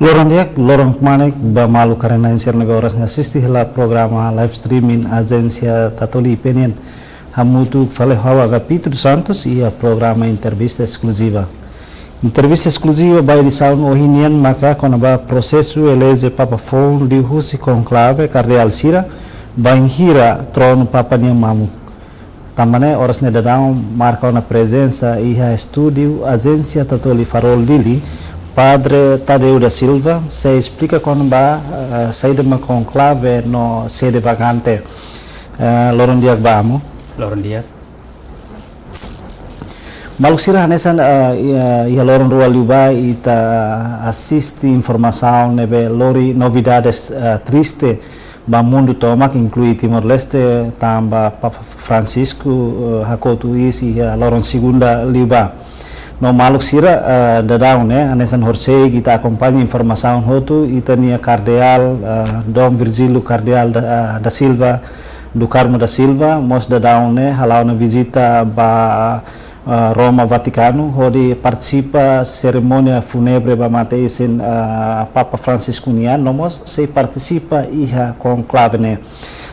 Lorong dia, lorong manek malu karena insir negara ngasisti hela programa live streaming agência Tatoli Penien hamutu fale hawa Capítulo Santos e a programa entrevista exclusiva. Entrevista exclusiva by the sound ohinian maka konaba processo elege papa phone di husi conclave cardeal sira banhira trono papa nia mamu. Tamane oras ne dadão marca na presença e a estúdio agência Tatoli Farol Dili Padre Tadeu da Silva se explica quando saída uma conclave no sede vacante. Lorong dia bamo. Lorong dia. Maluk sirah nesan ia lorong rua liuba ita assiste informação nebe lori novidades triste ba mundo tomak inclui Timor Leste tamba Papa Francisco hakotu isi lorong segunda liuba. No maluk sira dadau ne anesan horsei kita acompanha informação hotu itania cardeal Dom Virgílio Cardeal da Silva do Carmo da Silva mos dadau ne halau na visita ba Roma Vaticano onde participa cerimônia fúnebre ba mateisin Papa Francisco nian nomos se participa iha conclave ne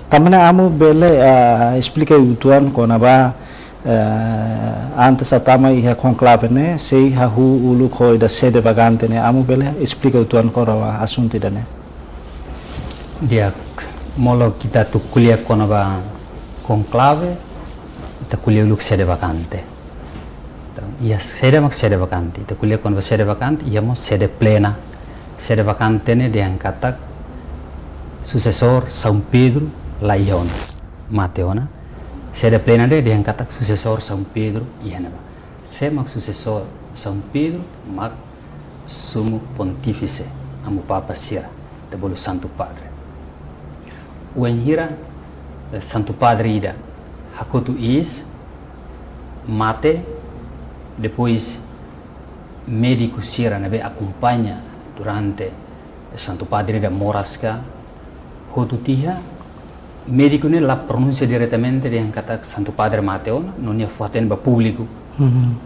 tamana amu bele explica o tuan konaba antes atama iha conclave ne sei hahu ulu khoi da sede vagante ne amu bele explica tuan kora assunto dane Dia molo kita tu kuliah konaba conclave ta kuliah ulu sede vacante ia sede mak sede vacante ta kuliah konaba sede vacante ia mo sede plena sede vacante ne dia angkata sucessor São Pedro Laiona Mateona sede plena dia angkata sucessor São Pedro ihanaba se mak sucessor São Pedro mak sumo pontífice amu papa sira te bolu Santo Padre o enhira Santo Padre ida hakutu is mate depois médico sira nabe acompanha durante Santo Padre ida morasca hotu tiha médico ne la pronuncia diretamente dia kata Santo Padre Mateo non ia faten ba público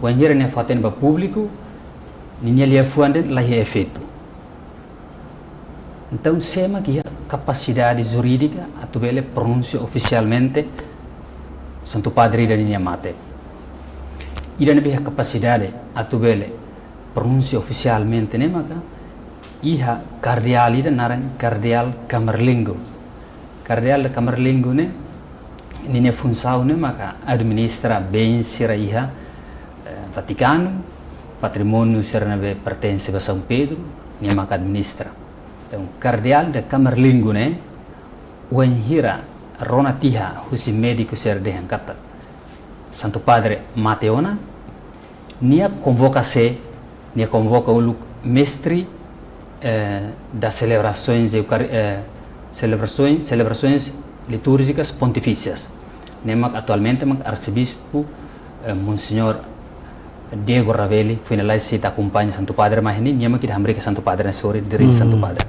o enhira ne faten ba público ninya lia fuanden la ia efeito então sema que a capacidade jurídica atubele pronuncia oficialmente Santo Padre ida ninya mate ida ne a capacidade atubele pronuncia oficialmente ne maka iha cardeal ida naran cardeal Camerlengo cardeal Camerlengo ne ninya função ne maka administra bem sira iha Vaticano patrimônio sira ne pertence a São Pedro ninya maka administra então cardeal de Camerlengo ne o enhira rona tiha husi médico ser de kata Santo Padre Mateona nia convoca o mestre das celebrações litúrgicas pontifícias nemak atualmente mak arcebispo Monsenhor Diego Ravelli foi lá e acompanha Santo Padre mas nia mak kita hambre Santo Padre sore dirige Santo Padre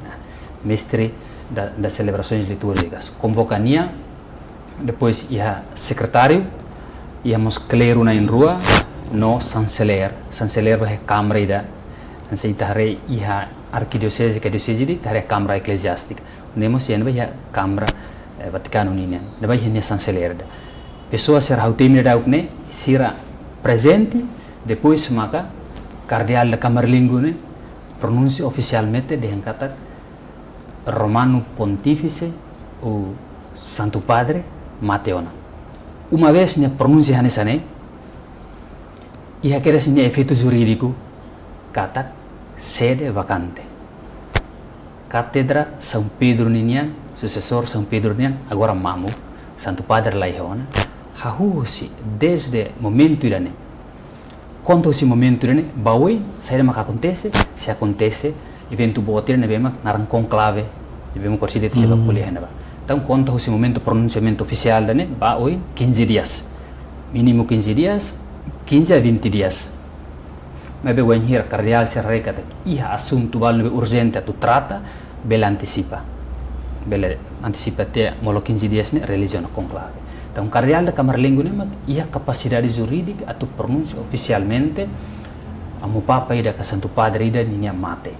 mestre das celebrações litúrgicas convoca nia depois ia secretário íamos clero na em rua no chanceler vai câmara ida nessa itare ia arquidiocese que diocese di tare câmara eclesiástica nemos ia vai câmara Vaticano ninya vai ia chanceler da pessoa ser hautimne da ukne sira presente depois maka cardeal da Camerlengo ne pronuncia oficialmente de kata Romano Pontífice o Santo Padre Mateona uma vez nia pronuncia hanesane ia kira nia efeito jurídico kata sede vacante Cátedra São Pedro ninya sucessor São Pedro ninya agora mamu Santo Padre Laiona hahusi desde momento irane quando esse momento irane baoi sai maka acontece se acontece evento botir ne bema naran conclave devemos considerar se va kuliah na ba então quando esse momento pronunciamento oficial ne ba oi 15 dias mínimo 15 dias 15 a 20 dias mas bem hier cardeal se recata iha assunto val urgente tu trata bela antecipa te molo 15 dias ne religião conclave então cardeal da Camerlengo ne mak iha capacidade jurídica tu pronuncia oficialmente amu papa ida ka Santo Padre ida ninya mate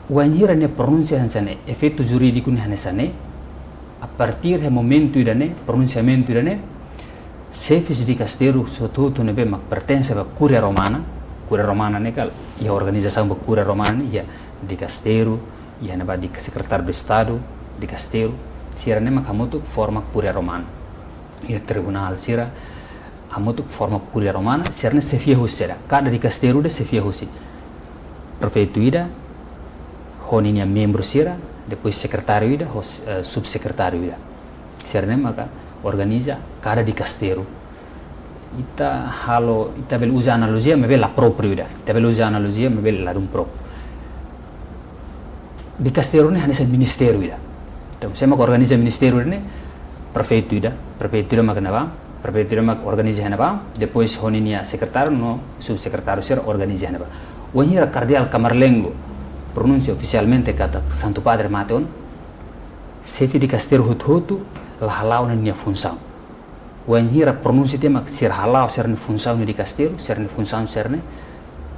Wanhira ne pronuncia hansane efeito jurídico ne hanesane a partir do momento idane pronunciamento idane chefes de castelo sotutu ne be mak pertence a Curia Romana ne kal ia organização ba Curia Romana ia de castelo ia ne ba de secretário de estado de castelo sira ne mak hamutu forma Curia Romana ia tribunal sira hamutu forma Curia Romana sira ne sefia husera cada de castelo de sefia husi prefeito ida honinya membro sira depois secretário ida subsecretário ida sira ne maka organiza cada di castelo ita bel usa analogia me bel la proprio ida ita bel usa analogia me bel la dum pro di castelo ne hanes ministero ida então sema ko organiza ministero ne prefeito ida maka naba prefeito ida maka organiza hanaba depois honinya secretário no subsecretário sira organiza hanaba wahira cardeal Camarlengo pronuncia oficialmente kata Santo Padre Mateon chefe de castelo hutu la halau na nia função wanhira pronuncia tema sir halau sir ni função ni di castelo sir ni função sir ne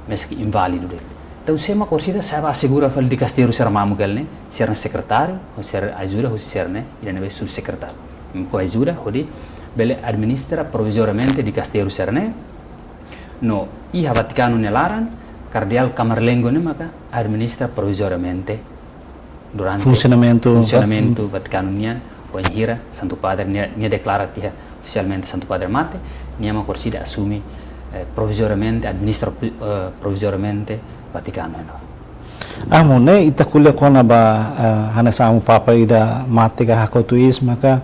meski inválido de então sema corsida sabe assegura fal di castelo sir mamugal ne sir secretário ou sir ajuda ou sir ne ele ne subsecretário ko ajuda hodi bele administra provisoriamente di castelo sir ne no iha Vaticano ne laran cardeal Camarlengo ne maka administra provisoriamente durante funcionamento Vaticano nia wanhira Santo Padre nia declara tia oficialmente Santo Padre Mate nia ma corsida assumi provisoriamente administra provisoriamente Vaticano amo ne ita kulia kona ba hanasa amu papa ida mate ka hakotuis maka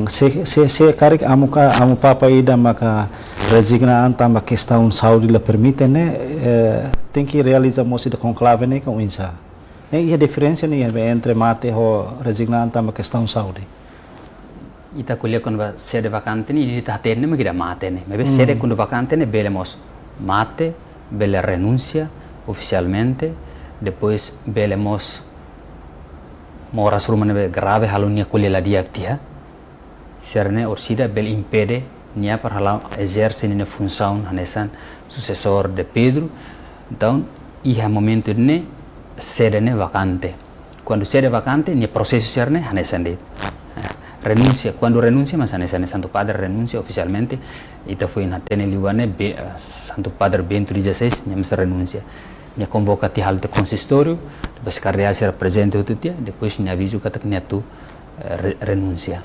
se karik amu papa ida maka resigna anta ma questão saúde la permite ne tem que realizar moço de conclave ne com insa ne ia diferença ne entre mate ho resigna anta ma questão saúde ita kulia kon ba sede vacante ni ita tenne ma gira mate ne me sede kun vacante ne belemos mate bele renuncia oficialmente depois belemos moras rumane be grave halunia kulia la diactia serne orsida bel impede nia para halau exerce ne função hanesan sucessor de Pedro então ia momento ne sede ne vacante quando sede vacante ne processo serne hanesan de renuncia quando renuncia mas hanesan Santo Padre renuncia oficialmente ita foi na tene liwane Santo Padre Bento XVI ne mas renuncia ne convoca ti halte consistorio depois cardeal será presente ututia depois ne aviso kata ne tu renuncia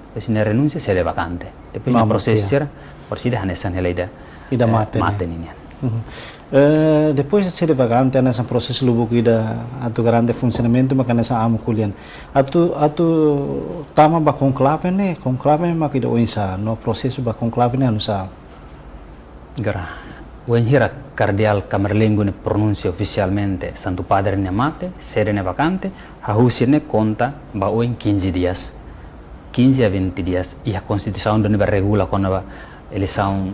depois ne renuncia sede vacante depois ne processo será orsida hanesan helaida ida mate ninya depois de ser vagante nessa processo lubu ida atu grande funcionamento maka nessa amu kulian atu tama ba conclave maka ida oinsa no processo ba conclave ne anusa gara wenhira cardeal Camarlengo ne pronuncia oficialmente Santo Padre ne mate sede ne vacante hahusi ne conta ba oin 15 dias 15 a 20 dias e a constituição do ne regula quando a eleição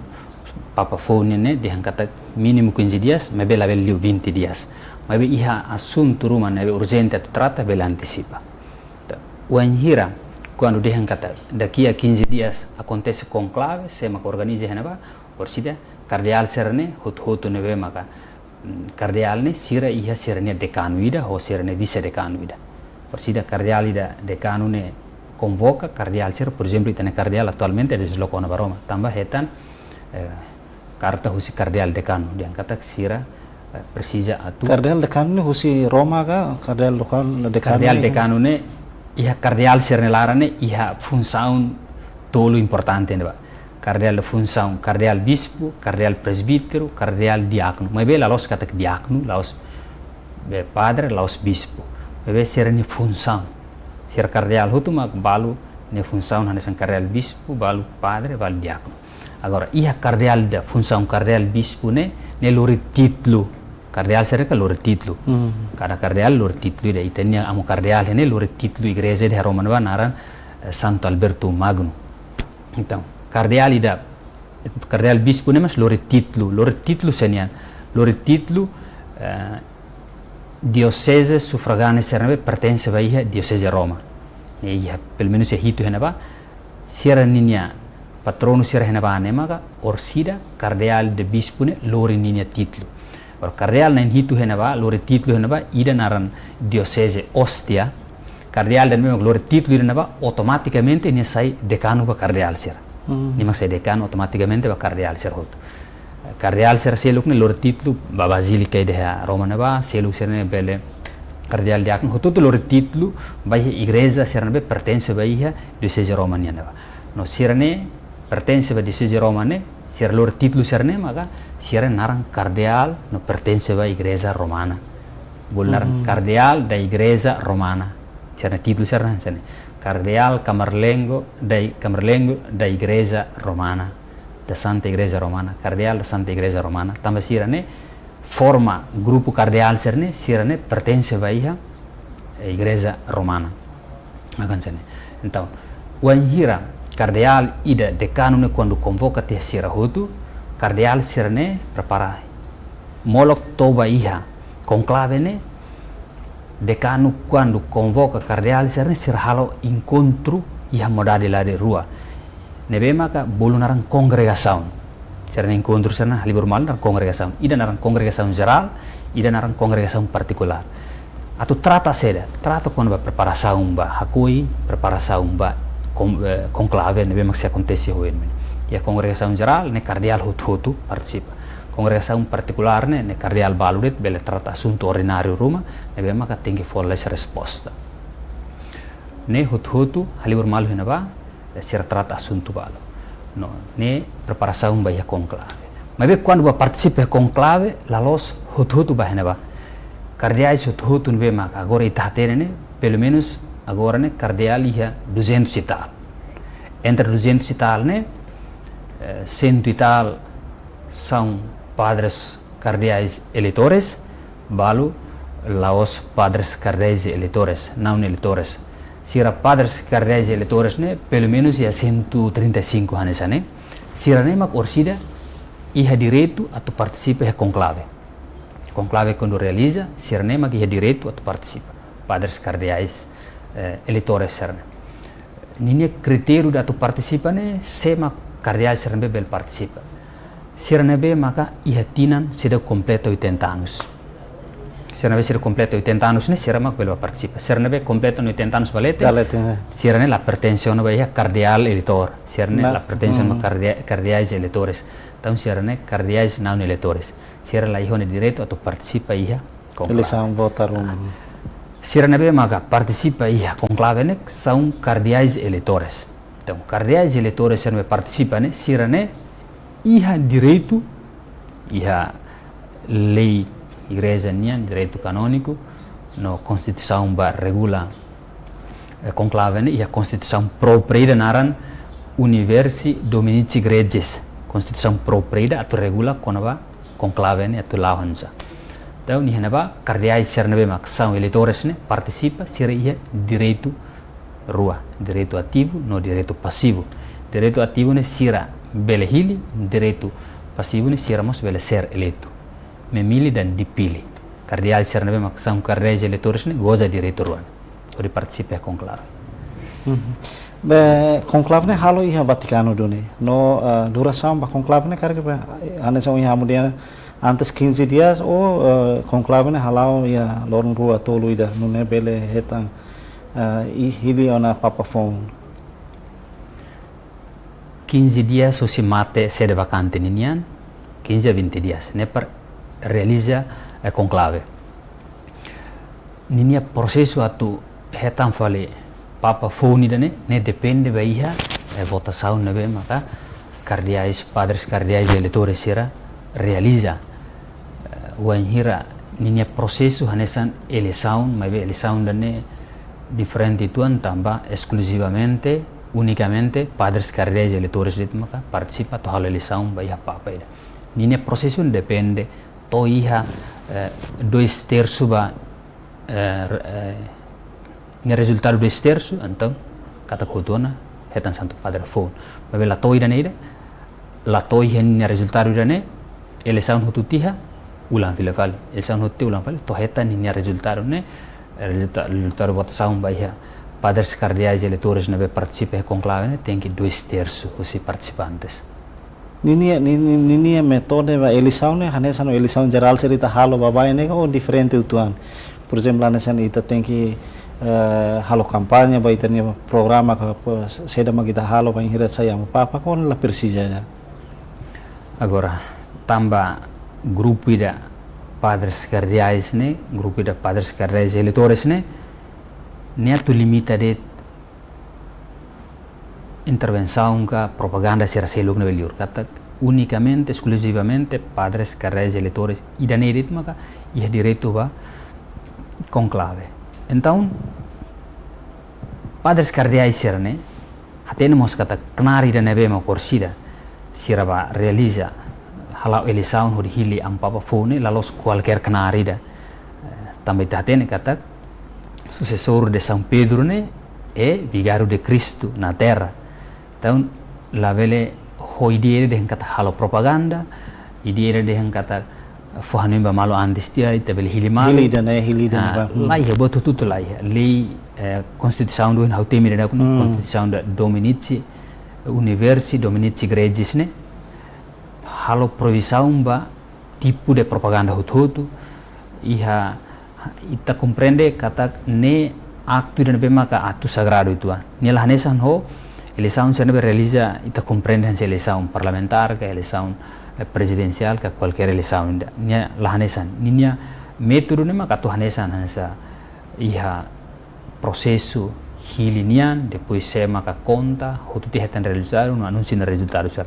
Papa Fone ne diangkat mínimo 15 dias, mas bela velho 20 dias. Mas iha assunto rumah ne urgente tu trata bela antecipa. Wanhira quando diangkat daqui a 15 dias acontece conclave, sema que organiza henaba, orsida cardeal serne hut ne maka cardeal ne sira iha sirne decanuida ou sirne vice decanuida. Orsida cardeal ida decanu ne convoca cardeal sir, por exemplo, itane cardeal atualmente deslocou na Roma. Tambah hetan carta husi cardeal decano diangkat sira precisa atu cardeal decano ne husi Roma ka cardeal lokal cardeal decano ne iha cardeal sernelare ne iha função tolo importante ne ba cardeal função cardeal bispo cardeal presbítero cardeal diácono mas bela los kata diácono laos be padre laos bispo be serni função ser cardeal hutuma balu ne função hanesan cardeal bispo balu padre balu diácono. Agora, ia cardeal da função cardeal bispo ne lori titlu cardeal será lori titlu cada cardeal lori titlu ida itenia amo cardeal ne lori titlu igreja de Roma naran Santo Alberto Magno então cardeal ida cardeal bispo ne mas lori titlu senian lori titlu diocese suffragane serve pertence a ia diocese Roma ne ia pelo menos é rito henaba sera ninia patrono sira henaba ne maga orsida cardeal de bispo ne lori ninia titlu Agora, cardeal nem hitu henaba, lore título henaba, ida naran diocese Ostia, cardeal dan memang lore título henaba, automaticamente ini sai decano ba cardeal sir. Ni mas sai decano automaticamente ba cardeal sir hot. Cardeal sir seluk ne lore título ba basilica de Roma naba, seluk sir ne bele cardeal diácono, hotuto lore título ba igreja sir ne pertence ba iha diocese Romania naba. No sir ne pertence ba diocese Romane, sir lore título sir ne maka sir narang cardeal no pertence ba igreja romana. Bol narang cardeal da igreja romana. Sir ne título sir ne sene. Cardeal Camerlengo da igreja romana. Da Santa Igreja Romana, cardeal da Santa Igreja Romana. Tambah sir ne forma grupo cardeal sir ne pertence ba iha igreja romana. Akan sene. Então, wanhira cardeal ida decano ne quando convoca te sira hutu, cardeal sir ne prepara molok toba iha conclave ne decano quando convoca cardeal sir ne sir halo encontro iha modade lá de rua. Nebe maka bolu narang congregação. Sir ne encontro sir ne libur mal narang congregação. Ida narang congregação geral, ida narang congregação particular. Atu trata seda, trata quando ba preparação ba hakui, preparação ba conclave nebe mak se acontece hoje. E a congregação geral ne cardeal hutu participa. Congregação particular ne cardeal baludet bele trata assunto ordinário Roma, nebe mak tem que fornecer resposta. Ne hutu halibur mal hinaba sir trata assunto balo. No, ne preparação ba ia conclave. Mas quando ba participa conclave, la los hutu ba hinaba. Cardeais hutu nebe mak agora itatene ne pelo menos agora ne cardeal ia 200 e tal. Entre 200 e tal ne 100 e tal são padres cardeais eleitores, balo laos padres cardeais eleitores, não eleitores. Se era padres cardeais eleitores ne pelo menos ia 135 anos ne. Se era ne mak orsida ia direito a tu participa e conclave. Conclave quando realiza, se era ne mak ia direito a tu participa. Padres cardeais eleitores serne. Ninia critério da tu participa ne sema cardeal serne bel participa. Serne be maka ia tinan sida completa 80 anos. Serne be sida completa 80 anos ne sira mak bel participa. Serne be completa 80 anos valete. Serne la pertensione ba ia cardeal eleitor. Serne la pertensione cardeais eleitores. Então serne cardeais não eleitores. Serne la ihone direito a tu participa ia. Eles são votar Siranabe maka participa iha conclave ne são cardeais eleitores. Então, cardeais eleitores siranabe participa ne sirane iha direito, iha lei igreja nian, direito canônico, no constituição ba regula conclave ne iha constituição própria naran universi dominici gregis. Constituição própria atu regula konaba conclave ne atu lahanza. Então, ni henaba cardeais siranabe mak são eleitores ne participa sira ia direito rua, direito ativo no direito passivo. Direito ativo ne sira bele hili, direito passivo ne sira mos bele ser eleito. Memilih dan dipilih. Cardeais siranabe mak são cardeais eleitores ne goza direito rua. Ori participa conclave. Conclave ne halo iha Vaticano dune. No duração ba conclave ne karek ba ane são iha mudiana antes 15 dias o conclave ne halau ia lorong rua tolu ida nune bele hetang i hili ona papafon 15 dias o se mate sede vacante ninian 15 a 20 dias ne per realiza conclave ninia processo atu hetang fale papafon ida ne depende ba iha votação ne be maka cardeais padres cardeais eleitores sira realiza wanhira ninia processo hanesan eleição, mas eleição dane diferente tuan tambah exclusivamente, unicamente padres cardeais eleitores de maka participa to hal eleição ba iha papa ida. Ninia processo depende to iha 2/3 ba ni resultado 2/3 então kata kutuna hetan santo padre fon. Mas la to ida neida la to iha ni resultado ida ne eleição hututiha ulang file fali eleição hutu ulang fali to hetan ni resultado ne resultado votação ba iha padres cardeais eleitores ne participa conclave ne tem que 2/3 os participantes. Nini metode ba eleição né hanesan eleição geral serita halo babai né ou diferente utuan. Por exemplo, hanesan ita tem que halo campanha ba ita programa que seda magita halo ba hira saya papa kon la persija. Agora tamba grupo ida padres cardeais né, grupo ida padres cardeais eleitores né, tu limita de intervenção que propaganda será selug na beliur kata unicamente exclusivamente padres cardeais eleitores ida nerit maka ia direito ba conclave. Então padres cardeais será né, até nós kata kenari da nebe ma korsida sira ba realiza halau eleição hori hili ang papa fone lalos qualquer kenari da também tatene kata sucessor de São Pedro né é vigário de Cristo na terra. Então lá vele hoidiere de kata halo propaganda idiere de kata fohanimba malo andistia ita vele hili malo hili dan lá ia boto tudo lá lei constituição do hautemi da constituição da Dominici Universi Dominici Gregis né halo provisão ba tipo de propaganda hutu iha ita compreende kata ne aktu dan bema ka aktu sagrado itu nila hanesan ho eleição se realiza ita compreende han eleição parlamentar ka eleição presidencial ka qualquer eleição nia la hanesan ninya método ne maka tu hanesan hansa iha processo hilinian depois se maka conta hutu tihatan realizar no anuncio na resultado ser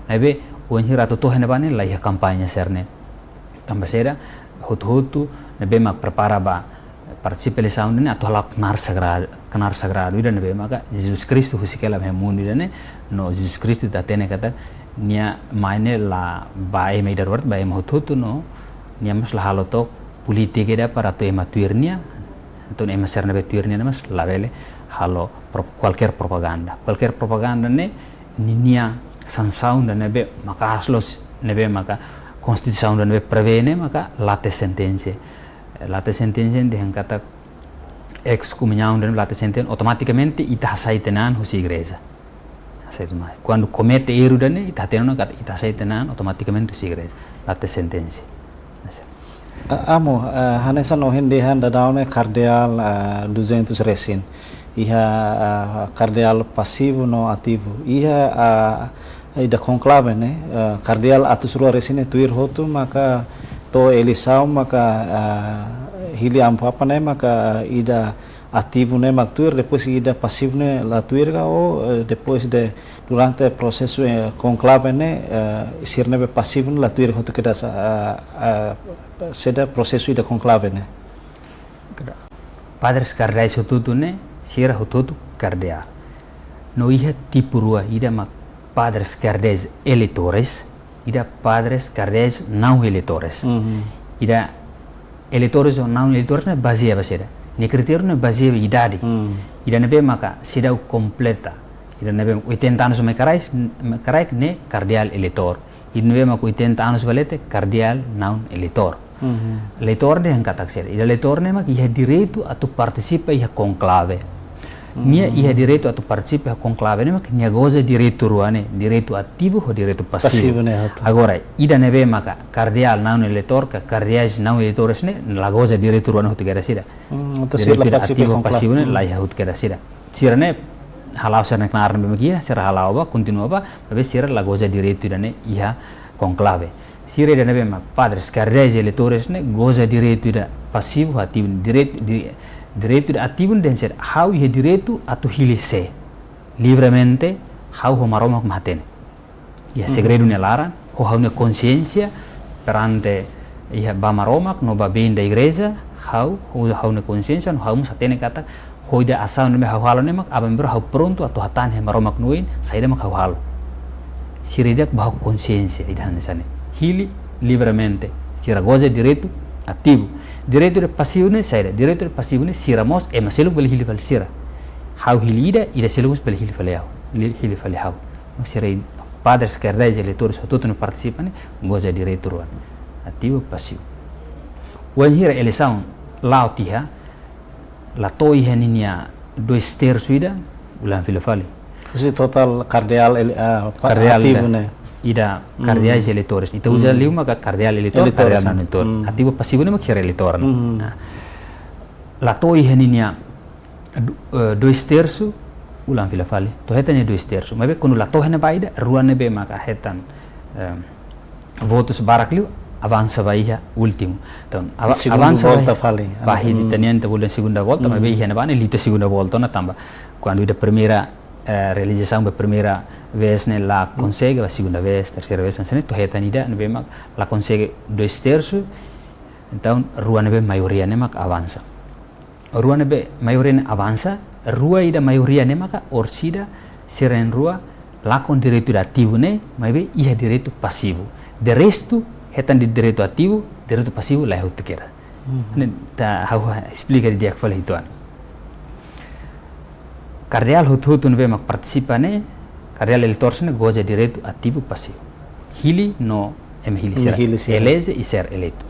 aibe onhira to hene bane la iha kampanye serne tambasera hutu nebe mak prepara ba participe eleição ne atau la kenar sagrado ida nebe maka Jesus Cristo husikela mundo ida ne no Jesus Cristo tatene kata nia maine la ba e meidar word ba e hutu no nia mas la halotok politik ida para to ematuirnia então ema ser nebe tuirnia mas la vele halo qualquer propaganda ne nia sansaun dan nebe maka haslos nebe maka constituição dan nebe prevene maka late sentença de kata excomunhão dan late sentença automaticamente ita saitenan husi igreja quando comete erro dan ita tenan kata ita saitenan automaticamente husi igreja late sentença amo hanesan ohendehan da daune cardeal 200 resin iha cardeal passivo no ativo iha da conclave né cardeal atusrua resine tuir hotu maka to eleição maka hili ampapa né maka ida ativo né mak tuir depois ida passivo né la tuir ka ou depois de durante o processo conclave né sirne passivo la tuir hotu que da seda processo ida conclave né padres cardeais hutu né sira hutu cardeal no iha tipo rua ida mak padres cardeais eleitores ida padres cardeais não eleitores ida eleitores ou não eleitores na baseia basera ni critério na baseia idade ida nebe maka sida completa ida nebe 80 anos me carai ne cardeal eleitor ida nebe maka 80 anos valete cardeal não eleitor eleitor de kata ser ida eleitor ne maka ia direito a tu participa ia conclave nia ia direito a tu participa a conclave ne maka nia goza direito ruane direito ativo ou direito passivo agora ida nebe maka cardeal não eleitor ka cardeais não eleitores ne la goza direito ruane hotu garasida direito ativo passivo ne la ia hotu garasida sira ne halau serna knar ne megia sira halau ba continua ba babe sira la goza direito ida ne ia conclave sira ida nebe maka padres cardeais eleitores ne goza direito ida passivo ativo direito ativo dan ser how ia direito atu hilise livremente how ho maroma matene ia segredo ne laran ho ha una consciência perante ia ba maroma no ba bem da igreja how ho una consciência no how satene kata ho ida asal ne how halo ne mak abembro how pronto atu hatan he maroma nuin saida mak how halo siridak ba consciência ida hansane hili livremente sira goza direito ativo direito de passivo ne saida direito de passivo ne siramos e maselo bel hili fal sira how hilida ida selus bel hili fal how sira padres cardeais eleitores tudo no participam goza direito ruan ativo passivo wan hira eleição lautiha la toi heninia 2/3 ida ulan fili fali Fusi total cardeal ativo né ida cardeais eleitores. Ita usa liu maka cardeal eleitor, cardeal non eleitor. Ativo passivo ne mak eleitor. La toi heninia 2/3 ulang fila fale. To hetanya 2/3. Mabe kono la tohene baida ruane be maka hetan votos barakliu avança bahia último. Então, avança volta fale. Bahia di teniente vuole segunda volta, ma bahia ne bane lita segunda volta na tamba. Quando da primeira realização da primeira vez ne la consegue, a segunda vez, terceira vez, assim, to hetan ida ne be mak la consegue 2/3. Então, rua ne be maioria ne mak avança. Rua ne be maioria ne avança, rua ida maioria ne mak orsida seren rua lá com direito ativo ne, mas be ia direito passivo. De resto, hetan di direito ativo, direito passivo lá é outra queira. Tá, explica de dia que falei itu. Cardeal hutu ne be mak participa ne, cardeal eleitor ne goza direito ativo passivo. Hili no hili ser elege e ser eleito.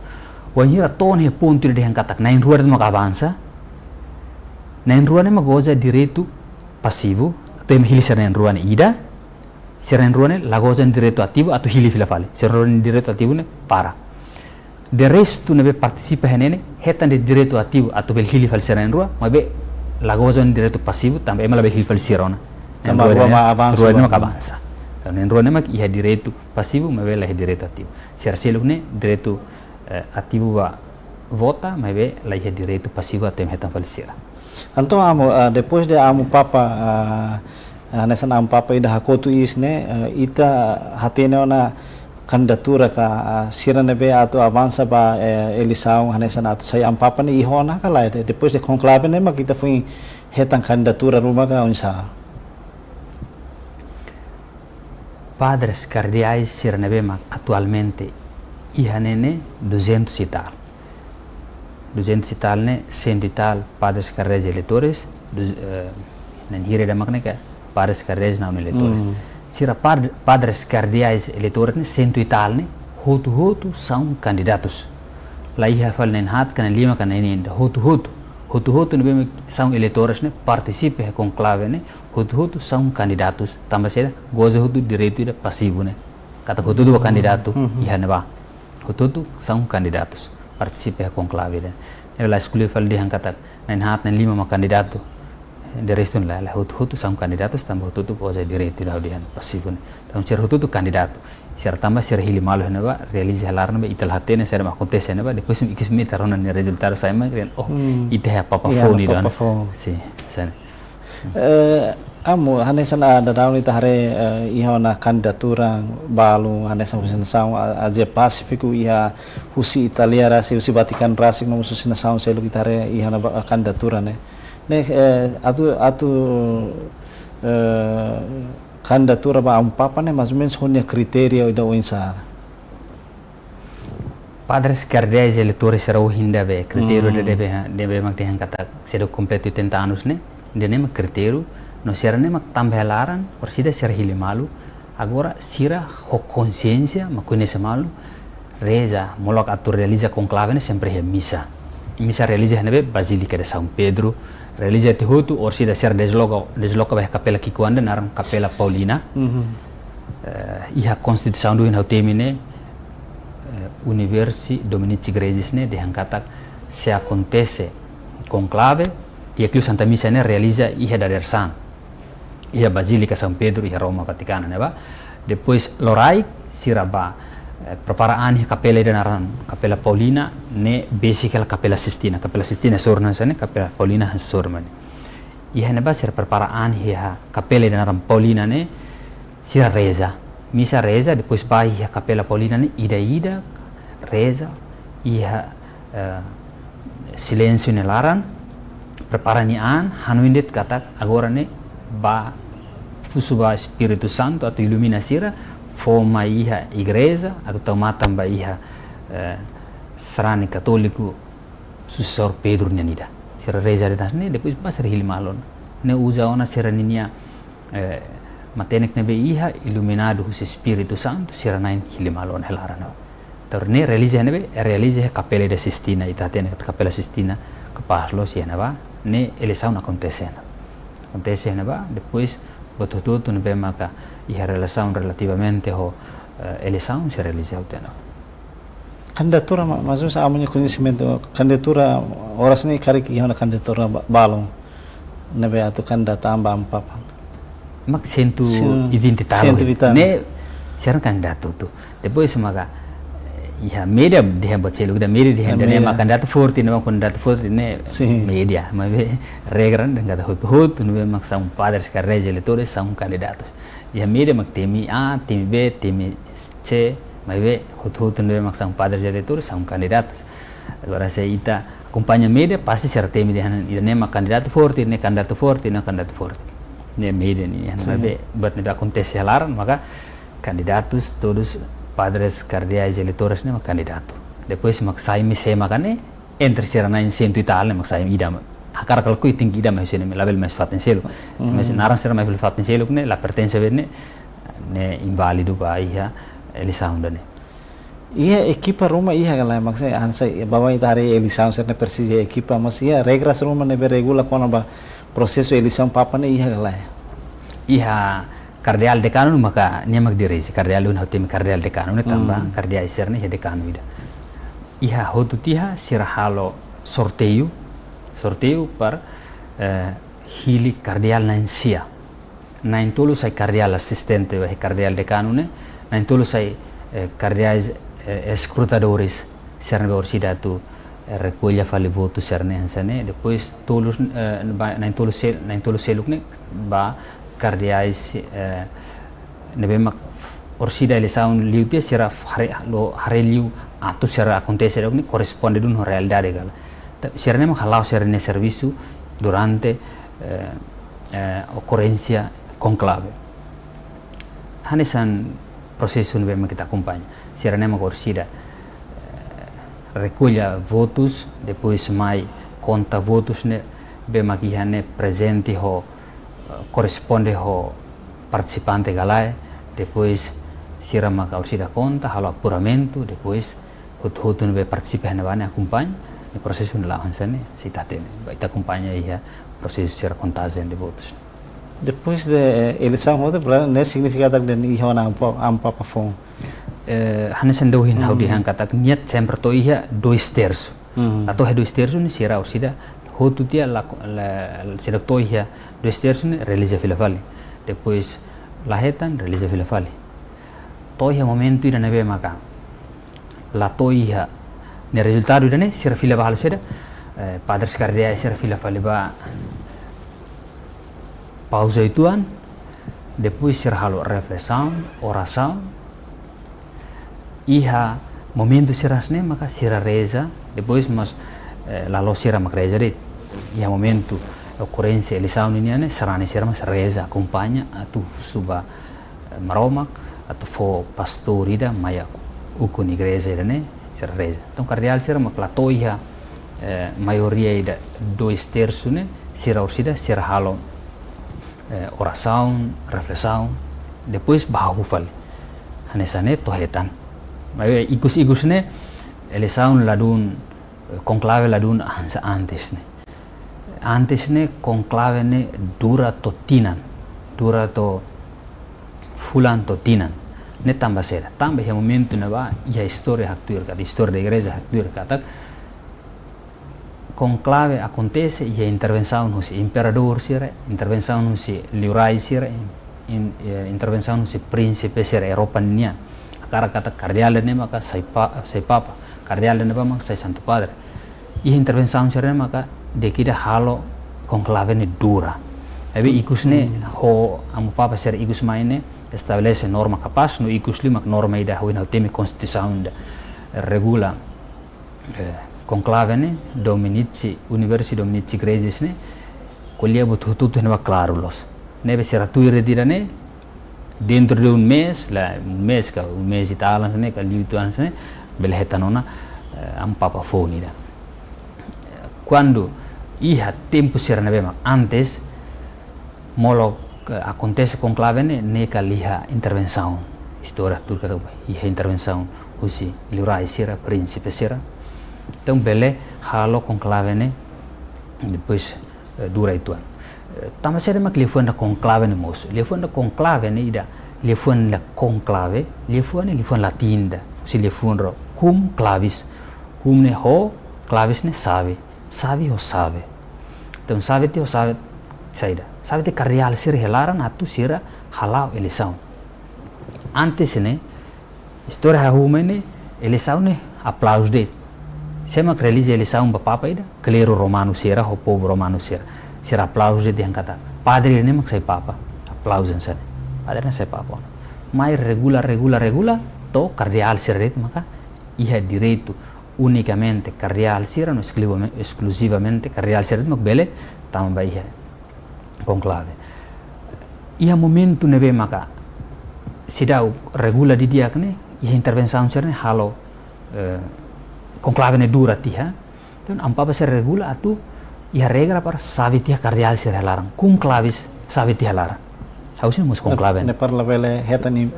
Wanhira ton he ponto de hankatak na rua de mak avança. Na rua ne mak goza direito passivo, atau hili ser na rua ne ida. Seren ruane la goza direito ativo atau hili fila fale. Seren direito ativo ne para. De resto ne be participa henene hetan de direito ativo atau bel hili fale seren rua, ma be la goza direito passivo também ela be hili fale sirona. Tambah rua ma avança. Rua ne mak avança. Nen rua ne mak ia direito passivo, ma be la direito ativo. Ser seluk ne direito ativo va vota, ma be la ia direito passivo até hetan fale sira. Então amo depois de amo papa nessa nam papa ida hakotu isne ita hatene ona candidatura ka sirane be atau avança ba eleição nessa atau sai am papa ni ihona kala depois de conclave ne mak kita foi hetan candidatura rumah ka unsa padres cardeais sirane be mak atualmente ihanene 200 e tal 200 e tal ne 100 e tal padres cardeais eleitores nen hire da makne ka padres cardeais não eleitores. Sira padres cardeais eleitores, 100 e tal, hotu são candidatos. Lá ia falar nem hat, kana lima, kana ainda hotu são eleitores, participam do conclave, hotu são candidatos. Também será goza hotu direito e passivo, kata hotu do candidato, ia neba. Hotu são candidatos, participam do conclave. Ela escolheu falar de kata nem hat, nem lima, candidato. De resto lah hutu são candidatos tambah hutu goza direito da audian passivo. Então ser hutu candidato. Ser tambah ser hili malu neba realiza halarna be ital hatene ser acontece neba depois ikis me tarona ne resultado sai ma ite apa phone dan. Si sana. Amo hanesan ada daun ita hare ihona candidatura balu hanesan husin saung aja Pasifiku iha husi Italia rasi husi Vatikan rasi no husin saung selu kita hare ihona candidatura ne. Atu candidatura ba papa ne mais ou menos honia criteria da uinsar padres cardeais eleitores será o hinda be critério deve manter kata sedo completo 80 anos ne de nema critério no será nema tambelaran persida ser hili malu agora sira ho consciência ma conhece malu reza molok atur realiza conclave ne sempre é missa realiza nebe Basílica de São Pedro realiza tihutu orsida ser desloca bah Capela Kikuanda naram Capela Paulina iha konstituição do inautemine Universi Dominici Gregis ne de hankatak se acontece conclave e aquilo Santa Missa ne realiza iha dadersan iha Basílica São Pedro iha Roma Vaticana ne ba depois lorai siraba preparaan iha Capela de naran Capela Paulina ne basic Capela Sistina sorna sane Capela Paulina sorma iha ne ba sir preparaan iha Capela de naran Paulina ne sira reza misa reza depois ba iha Capela Paulina ne ida reza iha silêncio ne laran preparanian hanuindet katak agora ne ba fusuba Espírito Santo atau iluminasira forma iha igreja atau tomatan ba iha serani católico sucessor Pedro nida sira reza de ne depois ba sira hilmalon ne usa ona sira ninia matenek ne be iha iluminado hus Espírito Santo sira nain hilmalon helarana torne realiza ne be realiza Capela de Sistina itatene Capela Sistina capaz si ne ba ne eleição acontece ne ba depois botututu ne be maka iha relação relativamente ho eleição se realiza o tema. Candidatura, mas sa amunha conhecimento, candidatura, horas ni kari ki hona candidatura balong, nebe atu candidata amba ampapa. Mak 120 tahun. 120 Ne sekarang candidato tu. Depois maga ya media dia baca lu, media dia ne mak candidato forte, ne mak candidato forte ne media, mas regran dengan kata hut, ne mak são padres carreira eleitores são candidatos. Ya media mak temi A, temi B, temi C, mas hut ne mak são padres eleitores são candidatos. Agora se ita acompanha media pasti será temi dia ne mak candidato forte, ne candidato forte, ne candidato forte. Ne media ni, mas buat ne acontece halaran maka candidatos todos padres cardeais eleitores ne candidato. Depois mak sai mi se makane entre serana in 100 tal mak sai idam. Hakar kalku tinggi idam mas ne label mas faten selo. Mas narang serana mas faten selo ne la pertença ne invalido ba ia eleição ne. Iya equipa Roma iya galai maksudnya ansa bawa itare eleição serna persis equipa mas iya regras Roma ne regula kona ba proseso eleição papa ne iya galai. Iya cardeal decano maka niamak diresi cardeal un hotem cardeal decano ne tamba cardeal serne he decano ida. Iha hotutia sirahalo sorteio par hili cardeal na insia. Na intolo sai cardeal assistente he cardeal decano ne, na intolo sai cardeais escrutadores serne orsida tu recolha fale voto serne ansane depois tolos na intolo seluk ne ba cardeais nebe mak orsida eleição liu te será hare liu atu será acontece ni corresponde dun realidade gal será mak halau será ne serviço durante ocorrência conclave hanesan processo nebe mak kita acompanha será mak orsida recolha votos depois mai conta votos ne be mak ihane presente ho corresponde ho participante galai, depois sira maka ursida conta, halo apuramento, depois hut be participa na bane acompanha, o processo de lavança ne, se tá tendo, vai tá acompanha aí a processo sira contagem de votos. Depois de eleição outra, né significado de ihona ampa pa fon. Hanesan dohin haudi hangkatak niat sempre to ia 2/3. Atau 2/3 ni sira ursida hotu dia la sira to ia 2/3 ne realiza filafali. Depois lahetan realiza filafali. Toiha momento ida nebe maka. La toiha ne resultado ida ne sira filafali seda padres cardeais sira filafali ba pausa ituan. Depois sira halo reflexão, oração. Iha momento sirasne maka sira reza. Depois mas lalu sira mak reza dit. Iha momento ocorrência eleição niane sarane sira mas reza acompanha atu suba maromak atau fo pastorida maya ukun igreja ida ne sira reza. Então cardeal sira mak la toiha maioria ida 2/3 ne sira ursida sira halo oração, reflexão, depois bahu fale. Hanesane tohetan. Mas igus ne eleição ladun conclave ladun antes ne. Antes ne conclave ne dura totinan, dura to fulan totinan. Ne tamba sera. Tamba é momento ne ba ia história actual, a história da igreja actual kata conclave acontece e a intervenção no imperador sira, intervenção no liurai sira, intervenção no príncipe sira Europa nia. Akara kata cardeal ne maka sai papa, cardeal ne ba maka sai santo padre. E intervenção sira ne maka dekida halo conclave ne dura. Tapi ikus ne ho amu papa sira ikus maine estabelece norma capaz no ikus limak norma ida ho ina temi constituição da regula conclave ne dominici universi dominici igrejas ne colhia bututu ne claro los nebe será tu redira ne dentro de mês e tal ne ka liutuan ne belhetanona am papa fonida quando iha tempo será nebe antes molo acontece conclave ne ka liha intervenção história turca iha intervenção usi liurai sira príncipe sira. Então, bele halo conclave ne depois dura itu. Tama sere mak lefunda conclave ne mos. Lefunda conclave ne ida lefuan la conclave, lefuan latinda, si lefuan ro cum clavis, cum ne ho, clavis ne sabe ho sabe. Então sabe te ho sabe saída. Sabe te carreal sir helaran atu sira halau elisão. Antes ne história rahumene elisão ne aplausos de. Sema religi elisão papa ida, clero romano sira ho povo romano sira aplausos de angkata. Padre ne mak sai papa, aplausen sana. Padre ne sai papa. Mai regula to cardeal siret maka iha direito unicamente cardeal sira no exclusivamente cardeal siret mak bele tamba iha conclave. Iha momento nebe maka sidau regula di dia kene iha intervenção sirne halo conclave ne dura tiha. Então ampa ser regula atu iha regra para sabe tiha cardeal sira larang cum clavis sabe tiha larang. Harusnya mus conclave. Ne par labele heta ni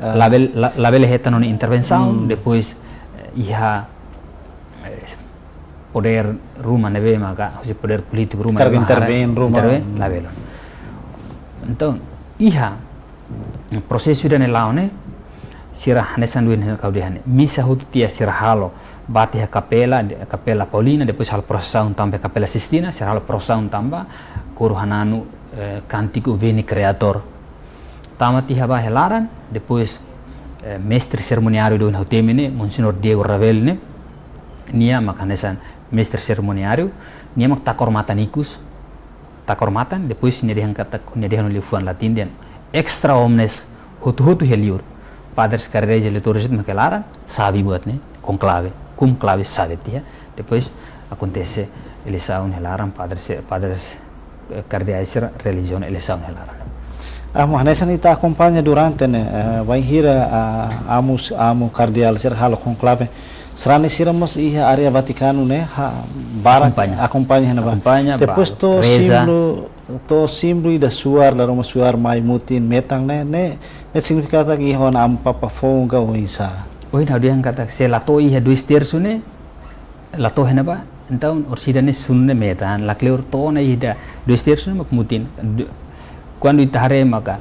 labele heta non intervenção, depois iha poder rumah nebe maka poder político rumah carga intervém rumah labelo. Então iha prosesso de nelaune sira hanesan duin kau dihane misa hutu tia sira halo bati capela Paulina, depois halo procissão também capela Sistina, sira halo procissão também coro hananu cantico veni creator. Tamat iha bah helaran, depois mestre cerimoniário do Nautemine, Monsignor Diego Ravel ne, nia makanesan mestre cerimoniário, nia mak takormatan, depois nia dihan lifuan latin dan extra omnes hutu heliur, padres carreja liturgia mak helaran, sabe buat ne, conclave, cum clave sabe tia, depois acontece eleição helaran, padres cardeais religião eleição helaran. Hanesan ita acompanha durante né vai hira amo cardeal ser halo conclave serane siramos iha area Vaticano né bara acompanha na depois to símbolo ida suar la roma suar mai mutin metang ne significado que iha am papa fonga o isa oi na dia kata se lato iha dois terço ne lato hena ba então orsidane sunne metan la cleor to na ida dois terço mak mutin. Quando itahare maka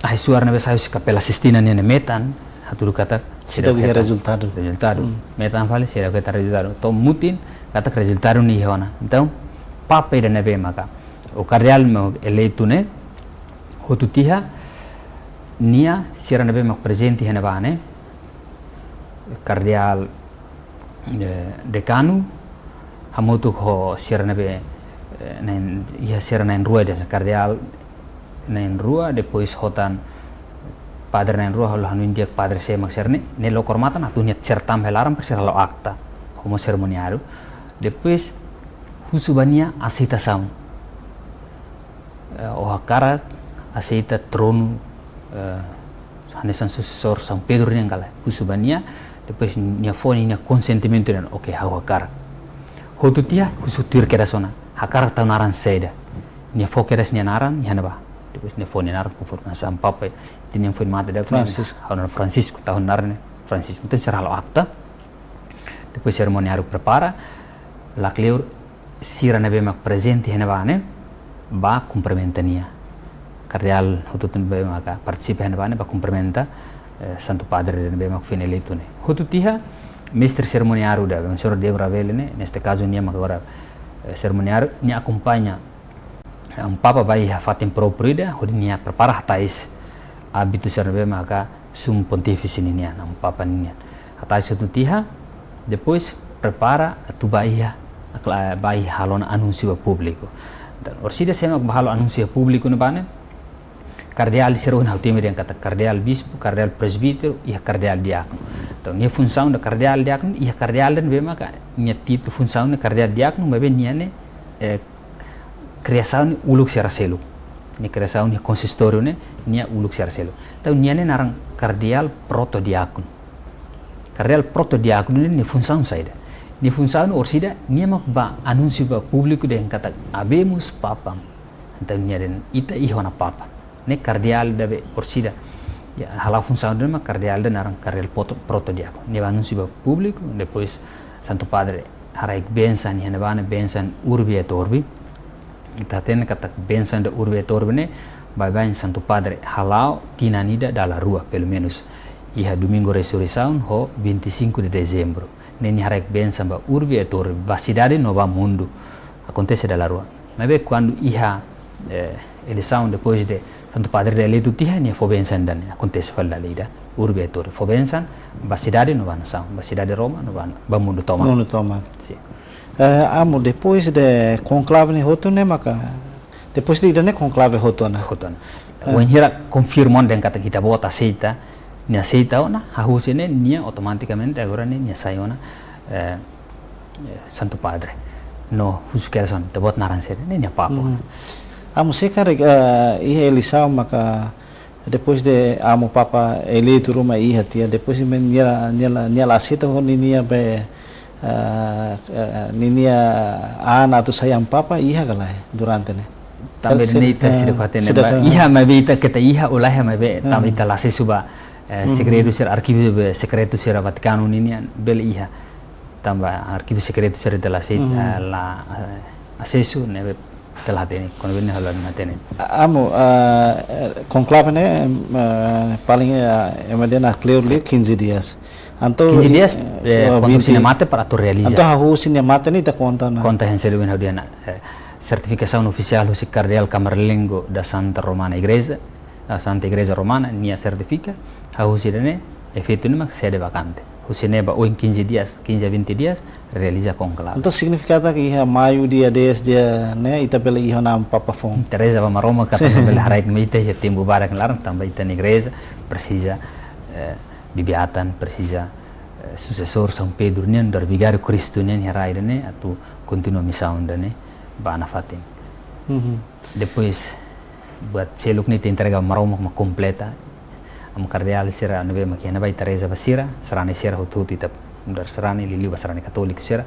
ai suar na besai capela Sistina ne metan hatu kata sida biha resultado metan vale sida kata resultado to mutin kata resultado ni hona. Então papa ida nebe maka o cardeal me eleito ne hotutiha nia sira nebe mak presenti hena bane cardeal decano hamutu ho sira nebe nen ia sira nen rua de cardeal nen rua, depois hotan padre nen rua halo hanuin dia padre se makserne ne lo kormatan atunya certam helaram persir halo akta homo seremoniário, depois husubania aceita sam o hakara aceita trono hanesan sucessor São Pedro nen kala husubania, depois nia foni nia consentimento dan oke hakara hotutia husutir kerasona hakara taunaran seda nia fokeras nia naran nia ba depois ne fone nar conforme sam papa tinha foi mata da Francisco tahun narne Francisco itu serah lo akta depois cerimoniário prepara la cleur sira nebe mak presente hena bane ba cumprimentania cardeal hututun be maka participa hena bane ba cumprimenta Santo Padre nebe mak fine eleito ne hututiha mestre cerimoniário da Monsignor Diego Ravel ne neste caso nia mak agora cerimoniário nia acompanha papa vai fatin proprida hodinya prepara hatais abitu serbe maka sum pontifice ninia nam papa ninia hatais itu tiha depois prepara tu baia bai halon anuncio público dan orsida semak bahalo anuncio público ne bane cardeal serun hautime yang kata cardeal bispo cardeal presbítero e cardeal diácono então nia função da cardeal diácono e cardeal den be maka nia titu função da cardeal diácono be niane criação uluk seraselo ni criação ni consistório ne nia uluk seraselo então nia ne narang cardeal protodiácono ni função saída ni função orsida nia mak ba anúncio ba público de kata habemos papa então nia den ita ihona papa ne cardeal dabe orsida ya hala função de mak cardeal de narang cardeal protodiácono ni anúncio ba público depois Santo Padre haraik bensan nia bane bensan urbi et orbi taten kata bensan de urbe torbene vai Santo Padre halau tina nida dalla rua pelo menos iha domingo ressurreição ho 25 de dezembro neni harek ben samba urbi e torre bacidade nova mundo acontece dalla rua mas bem quando iha eleição depois de Santo Padre eleito tiha ni fo ben sandan acontece falla lida urbi e torre fo ben san bacidade nova nação bacidade Roma nova mundo toma mundo toma sim. Amo depois de conclave ne hoto ne maka depois de ne conclave hoto na when hira confirmon dan kata kita bota aceita ni aceita ona hahusine nia automaticamente agora ni sayona Santo Padre no huskerason te bot naranse ni papo amo sekare iha elisau maka depois de amo papa eleito Roma iha tia depois men nia aceita honi nia be ninia ana tu sayang papa iha galai durante ne também nem tá se debatendo iha mabita kita iha ulah mabe também tá lá se suba segredo ser arquivo secreto ser Vaticano ninia bel iha também arquivo secreto ser de la la acesso ne telah tene quando venne halan matene amo conclave ne paling emadena clearly 15 dias anto 15 dias quando se mate para tu realizar anto hahu se mate ni ta conta na conta hen selu en hodiana certificação oficial o cardeal camarlengo da Santa Romana Igreja da Santa Igreja Romana nia certifica hahu sirene efeito nima sede vacante o cineba ou em 15 dias 15 a 20 dias realiza conclave anto significata que iha maio dia 10 dia ne ita pela iha nam papa fon Teresa va Roma kata pela harai meite ya tempo barak larang tambah ita igreja precisa bibiatan precisa sucessor São Pedro nian dar vigário Cristo nian harai ne atu continua missão ne bana fatin depois buat celuk ni te entrega Roma ma completa am cardeal sira nebe makiana bai Teresa basira serane sira hututi tap dar serane lili basarane katolik sira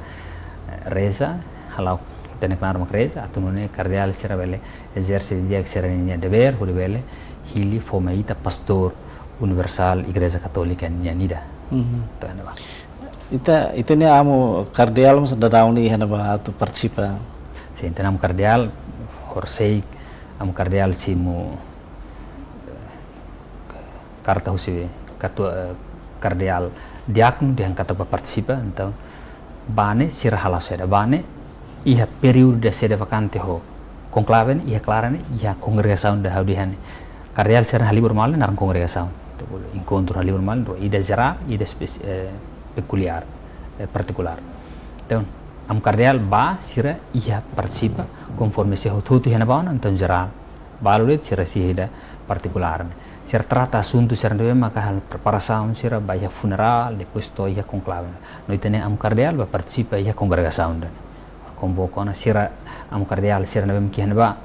reza halau tenek nar mak reza atu ne cardeal sira bele exerce dia sira ni deber hu bele hili fomeita pastor universal Igreja Católica nida ita ne amo cardeal mas dadauni hana ba atu participa se entenam cardeal horsei am cardeal simu carta husi cardeal diaknu dia kata participa então bane sira hala seda bane iha periode seda vacante ho conclave iha clarane iha congregação da haudihan cardeal sira halibur mal narang congregação encontro ali normal ida geral ida peculiar particular então am cardeal ba sira ia participa conforme se hotutu hena bauna então geral balulet sira sihida particular sira trata assunto sira deve maka hal preparação sira baia funeral depois to ia conclave no itene am cardeal ba participa ia congregação dan convocona sira am cardeal sira deve mkihan ba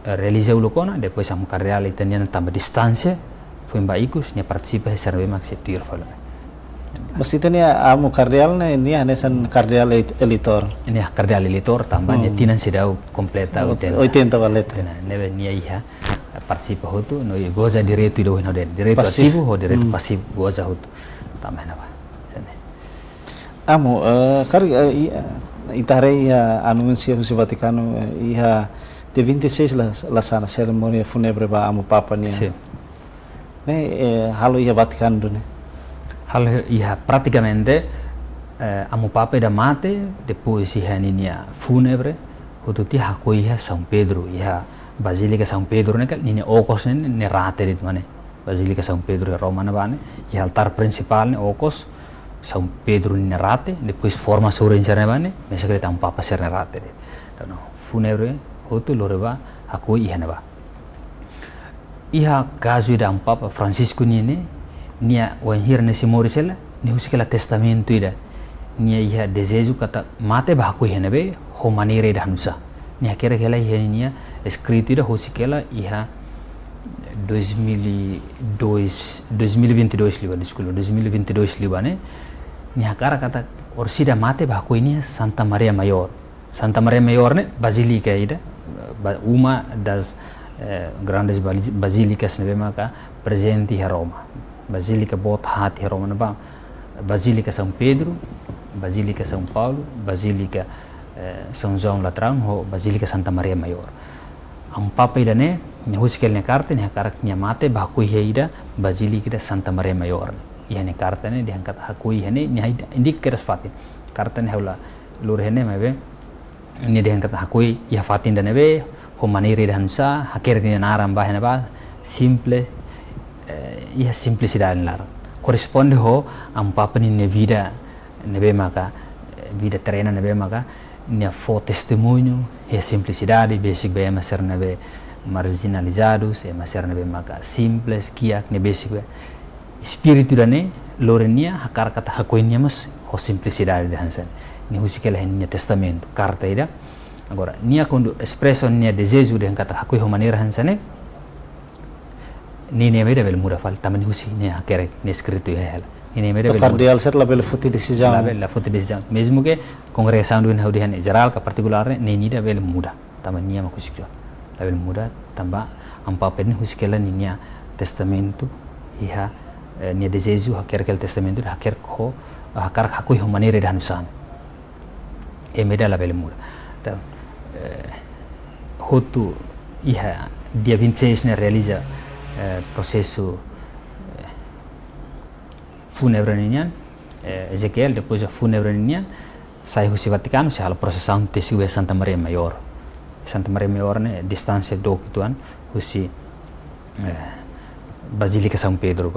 realiza ulukona depois am cardeal itene tambah distância foi baikus nia participa serve max setir fala mas ita ne amo cardeal ne ni hanesan cardeal elitor ini cardeal elitor tambah nia tinan sidau completa 80 valeta neve nia iha participa hotu no goza direito do no den direito ativo ho direito passivo goza hotu tambah na ba amo itare anuncio do Vaticano iha de 26 la sana cerimônia fúnebre ba amo papa nia halo iha Vaticano ne halo iha praticamente amo papa da mate depois iha ninia fúnebre hotuti hako iha São Pedro iha Basílica São Pedro ne kal ninia okos ne rate dit mane Basílica São Pedro Roma na bane iha altar principal ne okos São Pedro ne rate depois forma sobre ne bane me secret am papa ser ne rate então fúnebre hotu loreba hako iha na ba iha caso da Papa Francisco nia wanhir nesse morisela ni husikela testamento ida nia iha desejo kata mate bahaku henebe ho manire da hanusa nia kera kela iha nia escrito ida husikela iha 2022 liba diskulo 2022 liba ne nia kara kata orsida mate bahaku ini Santa Maria Mayor ne Basílica ida uma das grandes basílicas nebe maka presente a Roma Basílica bot hati Roma neba Basílica São Pedro Basílica São Paulo Basílica São João Latrão ho Basílica Santa Maria Maior am papa idane nya husikel nya carta nya karak nya mate bakui heida Basilica de Santa Maria Mayor ihane carta ne diangkat hakui hene nya indik keras fatin carta ne hula lur hene mebe ni diangkat hakui ya fatin dan nebe ho maniri dan sa haker ni naram bah hene ba simple ia simplicidade lar corresponde ho am papa ni vida nebe maka vida terrena nebe maka nia fo testemunho e simplicidade basic be maser nebe marginalizados e maser nebe maka simples kiak ne basic be espiritu dane lorenia hakar kata hakoinya mas ho simplicidade hansen ni husikela hen nia testamento carta ida agora nia quando espresso nia desejo de kata hakoi ho maneira hansane ni ne meda vel mura fal tamani husi nia kere ne escrito hela ini meda vel cardeal ser la bel futi decisão la futi decisão mesmo que congregação do haudi han geral ka particular ne ni da vel muda tamani nia makusikyo la vel muda tamba ampa pen husikela ni nia testamento iha nia desejo haker kel testamento haker ko hakar hakoi ho maneira dan san e meda la vel muda então hotu iha dia 26 ne realiza processo funebre ninian Ezequiel depois a funebre ninian sai husi Vaticano se hala processão tesiu Santa Maria Maior ne distância do kituan husi Basilica São Pedro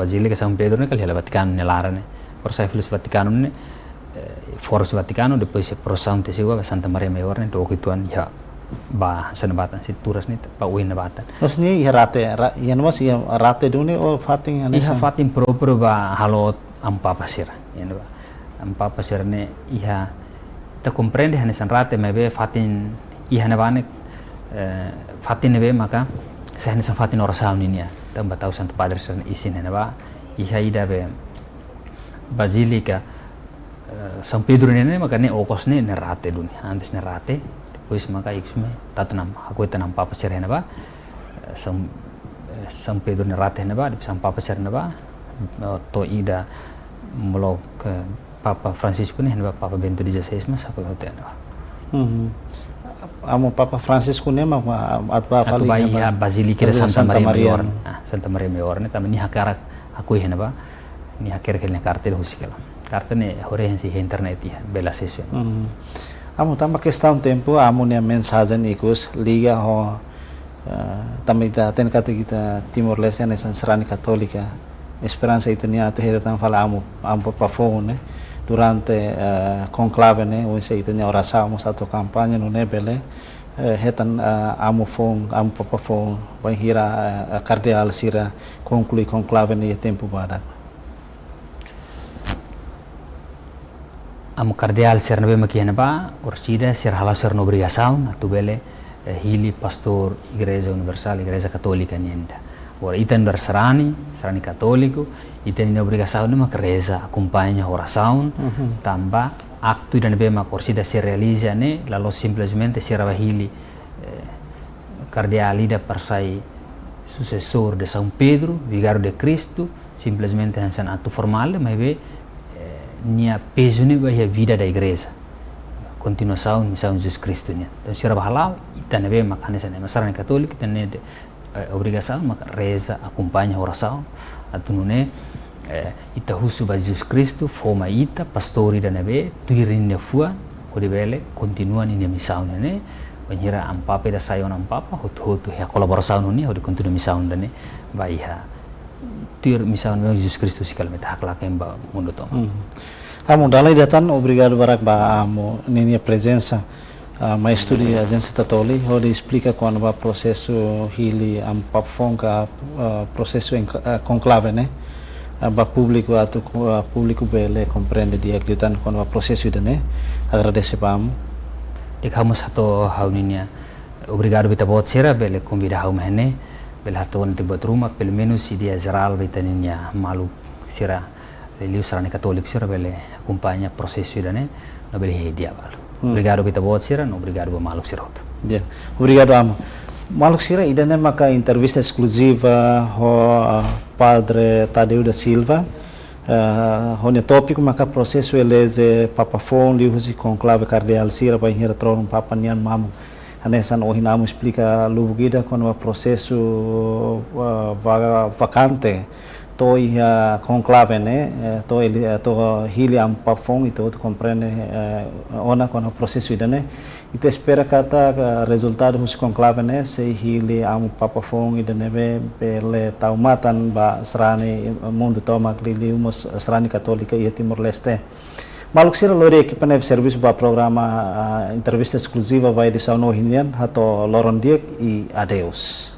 ne kali hala Vaticano ne lara ne por sai filus Vaticano ne foros Vaticano depois se processão tesiu Santa Maria Maior ne do kituan ya ba sanabatan si turas ni pa uin nabatan os ni rate yan mas ya rate duni o fating iha fating proprio ba halot ampa pasir yan ba ampa pasir ne iha ta comprende hanesan rate mebe fatin iha nabane fatin nebe maka sa hanesan fatin oração ninia ta batau santo padre san isin ne ba iha ida be Basilica São Pedro ne maka ne okos ne rate duni antes ne rate pois maka iksme tatanam aku tanam papa serena ba São Pedro ne rate ne ba São Papa serena ba to ida molok Papa Francisco ne ba Papa Bento XVI mas aku hotel ba amo Papa Francisco ne ma atba fali ya Basilica de Santa Maria Mayor Santa Maria Mayor ne tamani hakara aku hena ba ni haker kel ne cartel husikela cartel ne hore si internet ya bela session amo tamba questão tempo amo ne mensagem ikus liga ho tamita ten kata kita Timor Leste ne serani katolika esperança itania te heda tan fala amo Papa Fon ne durante conclave ne o se itania oração satu campanha no nebele hetan amo Papa Fon vai hira cardeal sira conclui conclave ne tempo bada amo cardeal ser nabe makiana ba orsida ser hala ser no obrigação atu bele hili pastor igreja universal igreja católica nienda ora iten serani católico iten na obrigação de mak reza acompanha oração tamba acto dan be mak orsida se realiza ne lalu simplesmente ser hili cardeal ida persai sucessor de São Pedro vigário de Cristo simplesmente hansan ato formal mas be nia peso ni bahia vida da igreja continuação missão Jesus Cristo nia então se rabalau itana be makane sana masarane católico itana de obrigação mak reza acompanha oração atunune ita husu ba Jesus Cristo forma ita pastori da nebe tuirin ne fua odebele continua ni missão ne banhira ampapa da sayon ampapa hotu ya colaboração ni hodi continua missão dane baiha tuir missão Jesus Cristo sikal meta haklak emba mundo toma amo dalai datan obrigado barak ba amo nenia presença maestro de agência tatoli hodi explica quando va processo hili am papfonka processo conclave ne ba público atu público bele compreende dia klitan quando va processo ne agradece ba amo dekamos hato hauninia obrigado bita bot sera bele convida haumene bel hartawan de batruma pelo menos dia geral vitaninya malu sira religius sarane católico sira bele acompanha processo idane no bele hedia bal obrigado bita bot sira no obrigado malu sira yeah obrigado amo malu sira idane maka entrevista exclusiva ho padre Tadeu da Silva Honia tópico maka processo eleze Papa Fon li husi conclave cardeal sira vai hira tron Papa nian mamu Hanesan ohinamo explica lubugida com o processo vacante toi conclave né toi to hili am papfong itu compreende ona com o processo idane ite espera kata resultado hus conclave né se hili am papfong idane be pele taumatan ba srani mundo toma lili umos srani católica e Timor Leste. Maluk sira lori equipe serviço para programa entrevista exclusiva vai edição no Hinian hato Loron Diek e adeus.